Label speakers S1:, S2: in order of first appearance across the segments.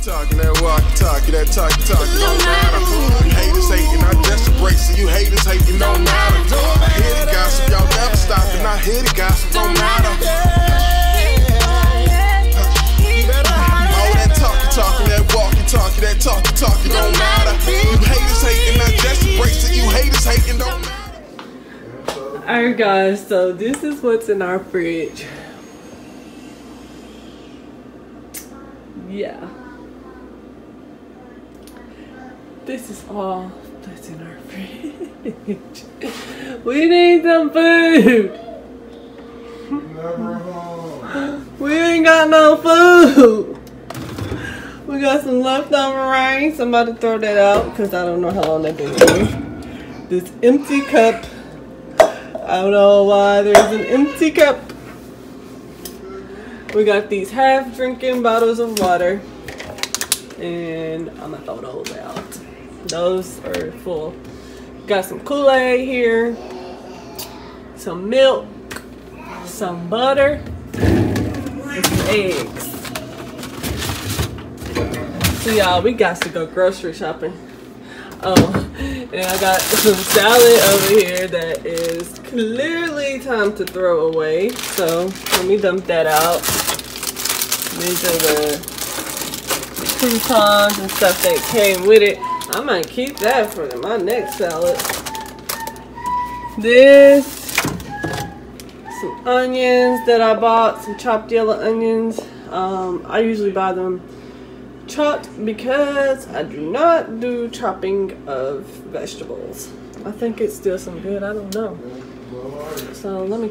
S1: Talking that walkie-talkie, that talkie-talkie, don't matter. You haters hating, I just embrace it. You haters hating, don't matter. I hear the gossip, y'all never stop, and I hear the gossip, don't matter. All that talkie-talkie, that walkie-talkie, that talkie-talkie, don't matter. You haters hating, I just embrace it. You haters hating, don't matter.
S2: Alright guys, so this is what's in our fridge. Yeah. This is all that's in our fridge. We need some food. We ain't got no food. We got some leftover rice. I'm about to throw that out because I don't know how long they've been here. This empty cup. I don't know why there's an empty cup. We got these half drinking bottles of water. And I'm gonna throw those out. Those are full. Got some Kool-Aid here, some milk, some butter, and some eggs. So y'all, we got to go grocery shopping. Oh, and I got some salad over here that is clearly time to throw away. So let me dump that out. These are the croutons and stuff that came with it. I might keep that for my next salad. This, some onions that I bought, some chopped yellow onions. I usually buy them chopped because I do not do chopping of vegetables. I think it's still some good. I don't know. So let me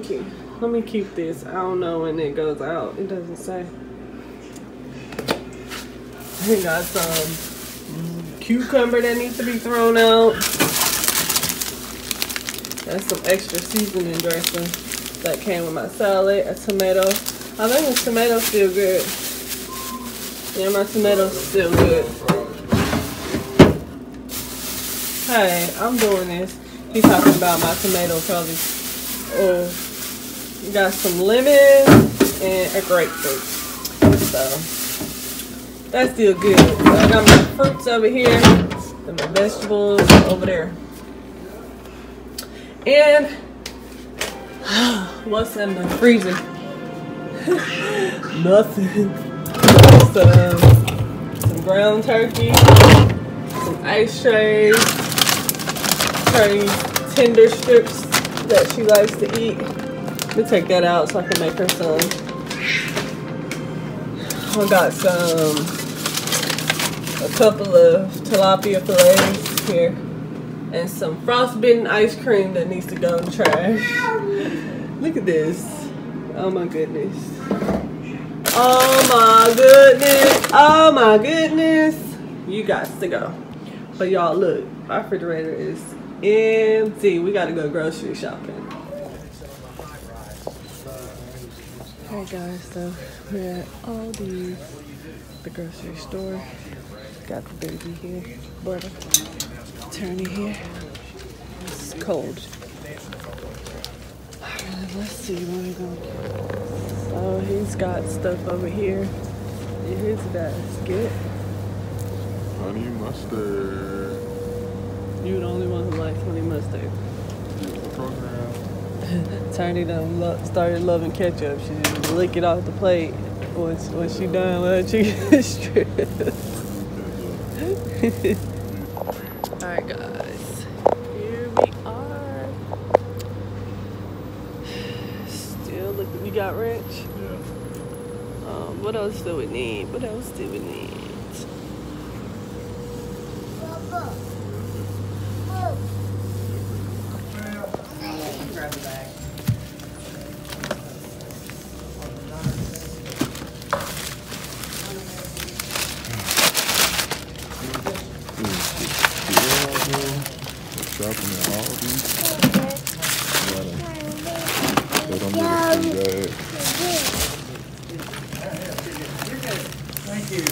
S2: keep this. I don't know when it goes out. It doesn't say. We got some cucumber that needs to be thrown out. That's some extra seasoning dressing that came with my salad. A tomato. I think the tomato's still good. Yeah, my tomato's still good. Hey, I'm doing this. He's talking about my tomato probably. Oh, we got some lemon and a grapefruit. So that's still good. So I got my fruits over here and my vegetables over there. And what's in the freezer? Nothing. Some ground turkey, some ice trays, tender strips that she likes to eat. Let me take that out so I can make her some. I got a couple of tilapia fillets here and some frostbitten ice cream that needs to go in the trash. Look at this. Oh my goodness. Oh my goodness. Oh my goodness. You got to go. But y'all look, our refrigerator is empty. We gotta go grocery shopping. Alright guys, so we're at Aldi's, the grocery store. Got the baby here, butter, attorney here. It's cold. Alright, let's see where we're going. So he's got stuff over here in his basket.
S1: Honey mustard.
S2: You the only one who likes honey mustard. Tiny done started loving ketchup. She just lick it off the plate when she done with her chicken strips. Alright guys, here we are. Still looking. We got ranch.
S1: Yeah.
S2: What else do we need? What else do we need?
S3: Grab the bag.
S1: Shopping at Aldi's. They don't get a free bag.
S3: Thank you.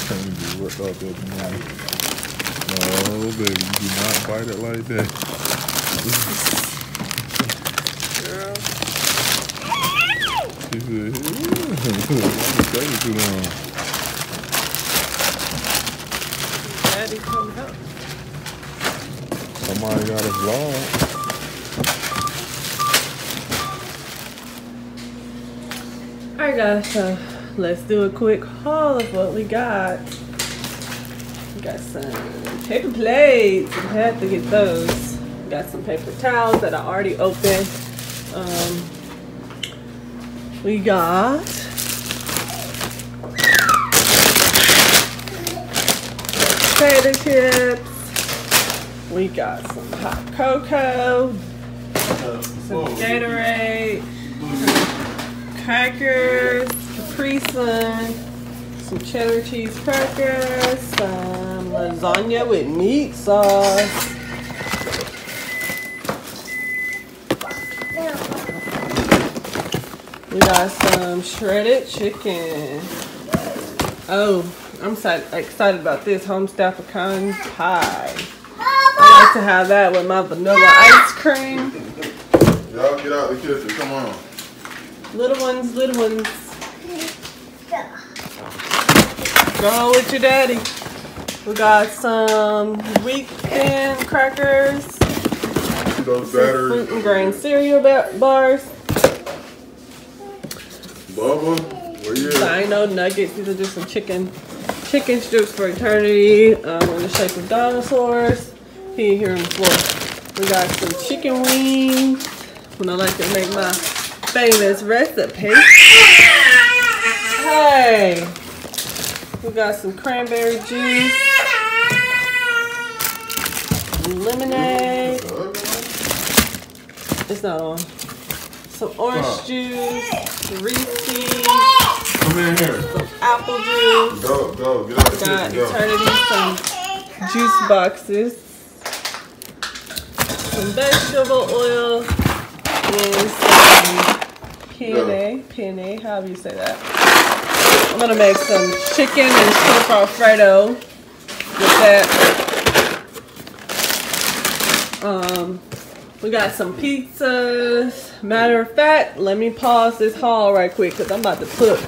S1: Trying to be worked out there tomorrow. No, baby, you do not bite it like that.
S2: Girl.
S1: She said, yeah. Why you taking too long?
S2: Nobody come help.
S1: Somebody got a vlog.
S2: Alright guys, so let's do a quick haul of what we got. We got some paper plates. We had to get those. We got some paper towels that I already opened. We got potato chips. We got some hot cocoa, some Gatorade, crackers, Capri Sun, some cheddar cheese crackers, some lasagna with meat sauce. We got some shredded chicken. Oh, I'm excited about this homestyle pecan pie. I like to have that with my vanilla ice cream.
S1: Y'all get out the kitchen, come on.
S2: Little ones, little ones. Go with your daddy. We got some wheat thin crackers.
S1: Those
S2: Some fruit and grain cereal bars.
S1: Bubba, where you at?
S2: Dino nuggets. These are just some chicken strips for eternity. In the shape of dinosaurs. Here on the floor. We got some chicken wings. When I like to make my famous recipe. Hey, we got some cranberry juice, lemonade. It's not on. Some orange juice, Reese's.
S1: Come in here.
S2: Some apple juice.
S1: Go, get out the
S2: Got
S1: kitchen, go.
S2: Eternity, some juice boxes, some vegetable oil, and some penne, however you say that. I'm gonna make some chicken and shrimp Alfredo with that. We got some pizzas. Matter of fact, let me pause this haul right quick because I'm about to put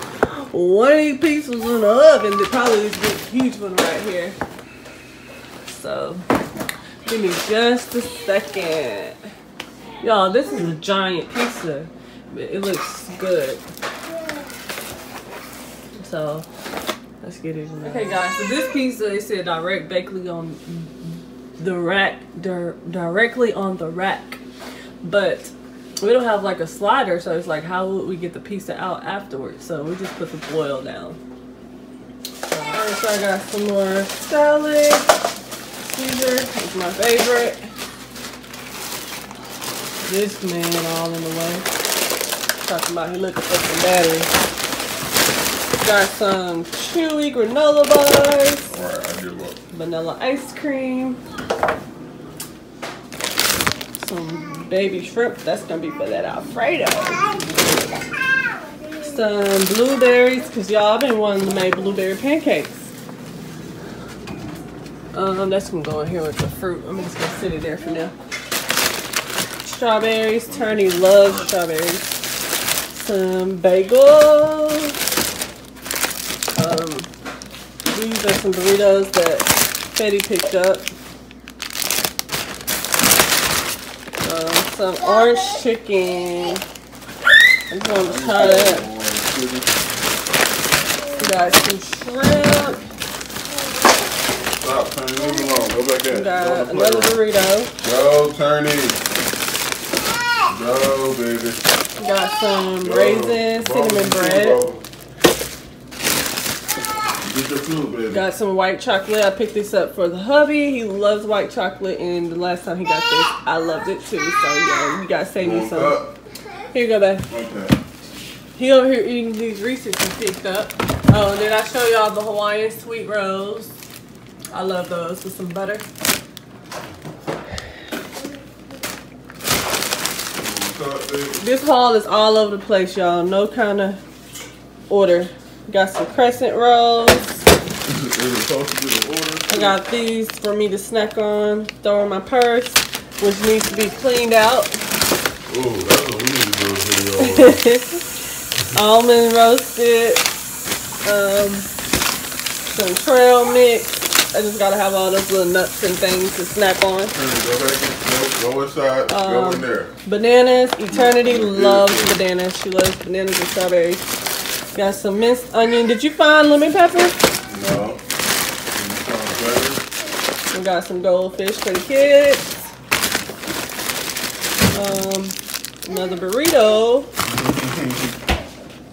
S2: one of these pizzas in the oven. Probably this big, huge one right here. So, give me just a second. Y'all, this is a giant pizza. It looks good. So, let's get it in there. Okay, guys, so this pizza is said directly on the rack, directly on the rack. But we don't have like a slider, so it's like, how would we get the pizza out afterwards? So we just put the foil down. Alright, so I got some more salad. Caesar is my favorite. This man all in the way. Talking about he looking for some batteries. Got some chewy granola bars.
S1: Alright, I give up.
S2: Vanilla ice cream. Some baby shrimp. That's gonna be for that Alfredo. Some blueberries, because y'all been wanting to make blueberry pancakes. That's gonna go in here with the fruit. I'm just gonna sit it there for now. Strawberries. Turney loves strawberries. Some bagels. These are some burritos that Fetty picked up. Some orange chicken. I just wanted to try that. We got some shrimp.
S1: Stop, Turney, leave me alone. Go back in.
S2: We got another burrito.
S1: Go, Turney. Go, baby.
S2: We got some raisins, cinnamon bread.
S1: Get your food, baby.
S2: Got some white chocolate. I picked this up for the hubby. He loves white chocolate, and the last time he got this, I loved it too. So yeah, you gotta save me some. Here you go, babe.
S1: Okay.
S2: He over here eating these Reese's he picked up. Oh, and then I show y'all the Hawaiian sweet rolls. I love those with some butter. This haul is all over the place, y'all. No kind of order. Got some crescent rolls. I got these for me to snack on, throw in my purse, which needs to be cleaned out.
S1: Oh, that's what we need to do a video on.
S2: Almond roasted, some trail mix, I just gotta have all those little nuts and things to snack on.
S1: Go inside. Go in there.
S2: Bananas. Eternity loves bananas. She loves bananas and strawberries. Got some minced onion. Did you find lemon pepper?
S1: No.
S2: We got some goldfish for the kids. Another burrito.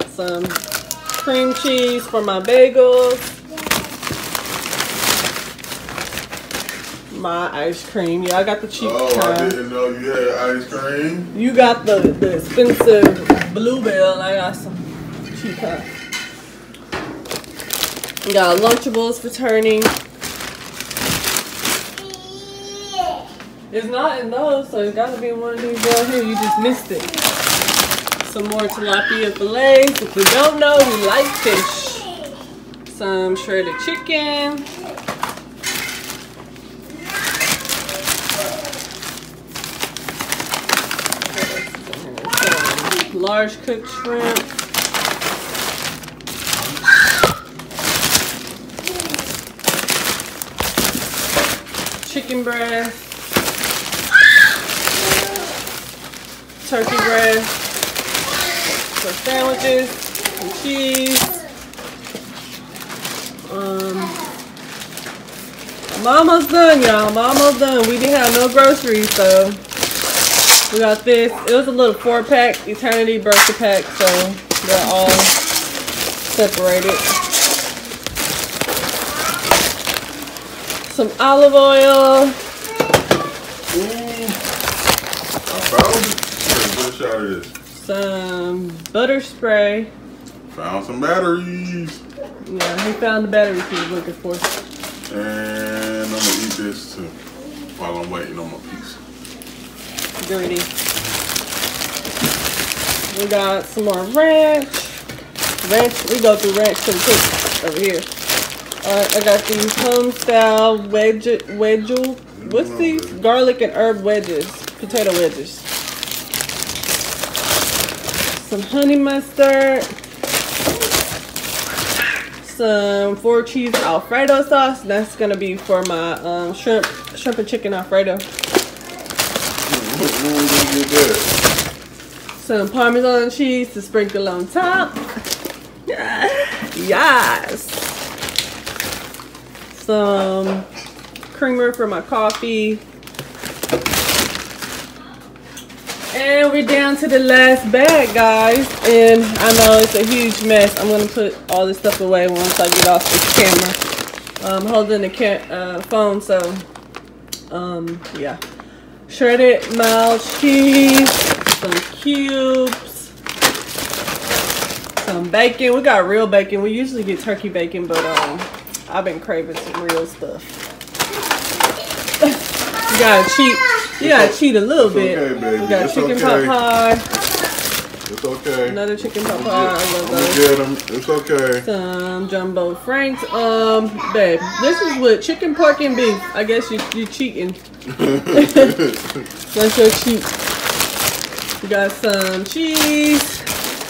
S2: Some cream cheese for my bagels. My ice cream. Yeah, I got the cheap kind.
S1: I didn't know you had ice cream.
S2: You got the expensive Bluebell, and I got some cheap kind. We got Lunchables for turning. It's not in those, so it's got to be in one of these down here. You just missed it. Some more tilapia fillets. If we don't know, we like fish. Some shredded chicken. Some large cooked shrimp. Chicken breast. Turkey breast, some sandwiches, some cheese. I'm almost done, y'all. I'm almost done. We didn't have no groceries, so we got this. It was a little 4-pack Eternity birthday pack, so they're all separated. Some olive oil.
S1: Shot of this.
S2: Some butter spray.
S1: Found some batteries.
S2: Yeah, he found the batteries he was looking for.
S1: And I'm gonna eat this too while I'm waiting on my piece.
S2: Dirty. We got some more ranch. We go through ranch to the cook over here. Alright, I got these home style wedge. What's these? Garlic and herb wedges. Potato wedges. Some honey mustard, some 4 cheese Alfredo sauce. That's gonna be for my shrimp and chicken Alfredo. Some Parmesan cheese to sprinkle on top. Yes. Some creamer for my coffee. And we're down to the last bag, guys. And I know it's a huge mess. I'm going to put all this stuff away once I get off this camera. I'm holding the phone, so, yeah. Shredded mild cheese, some cubes, some bacon. We got real bacon. We usually get turkey bacon, but I've been craving some real stuff. You gotta cheat. You gotta cheat a little bit.
S1: Okay, baby.
S2: We got
S1: it's
S2: chicken
S1: okay.
S2: pot pie.
S1: It's okay.
S2: Another chicken pot pie. I love those.
S1: Get them. It's okay.
S2: Some jumbo franks. Babe, this is with chicken, pork, and beef. I guess you cheating. That's your cheat. We got some cheese.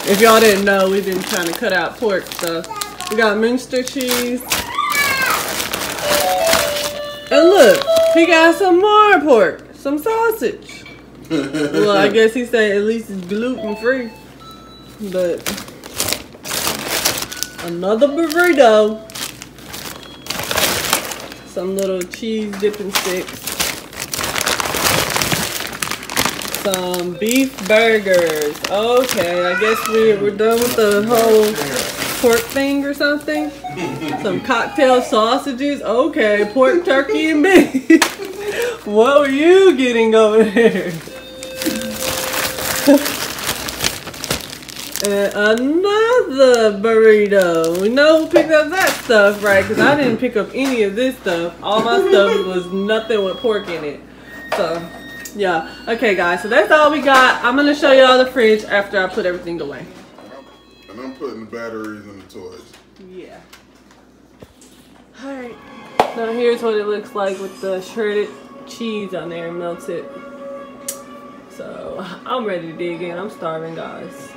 S2: If y'all didn't know, we've been trying to cut out pork stuff. We got Munster cheese. And look, he got some more pork. Some sausage. Well, I guess he said at least it's gluten free. But another burrito. Some little cheese dipping sticks. Some beef burgers. Okay, I guess we're done with the whole pork thing or something. Some cocktail sausages. Okay, pork, turkey, and beef. What were you getting over there? And another burrito. We know who picked up that stuff, right? Because I didn't pick up any of this stuff. All my stuff was nothing with pork in it. So, yeah. Okay, guys. So that's all we got. I'm going to show y'all the fridge after I put everything away.
S1: And I'm putting the batteries in the toys.
S2: Yeah. Alright. Now here's what it looks like with the shredded cheese on there melted. So I'm ready to dig in. I'm starving, guys.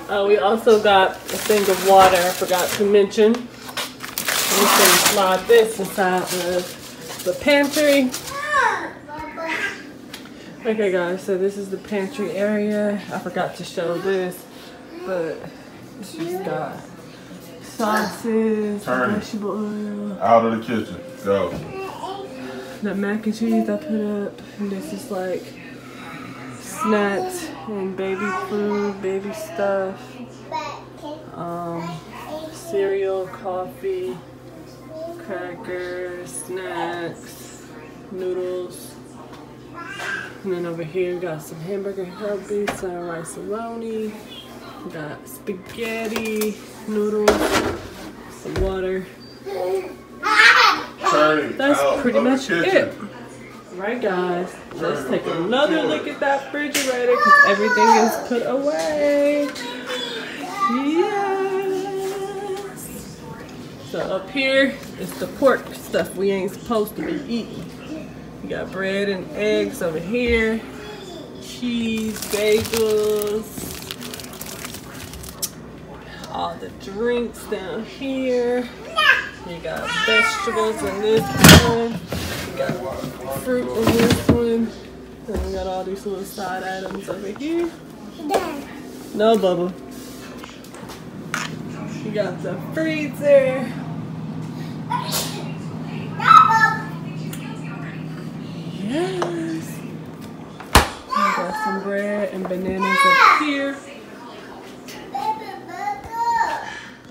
S2: We also got a thing of water I forgot to mention. We can slide this inside of the pantry. Okay guys, so this is the pantry area. I forgot to show this, but it's just got sauces, vegetable oil.
S1: Out of the kitchen. Go.
S2: The mac and cheese I put up. And this is like snacks and baby food, baby stuff. Cereal, coffee, crackers, snacks, noodles. And then over here we got some hamburger helpings, some rice-a-roni. We got spaghetti, noodles, some water. That's pretty much it. Right guys, let's take another look at that refrigerator because everything is put away. Yes. So up here is the pork stuff we ain't supposed to be eating. We got bread and eggs over here, cheese, bagels, all the drinks down here. You got vegetables in this one. You got fruit in this one. And we got all these little side items over here. No, Bubba. You got the freezer. Yes. We got some bread and bananas up here.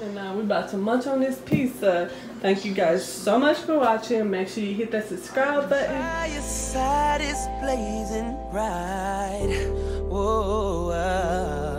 S2: And now we're about to munch on this pizza. Thank you guys so much for watching. Make sure you hit that subscribe button.
S4: Your side is blazing bright. Whoa.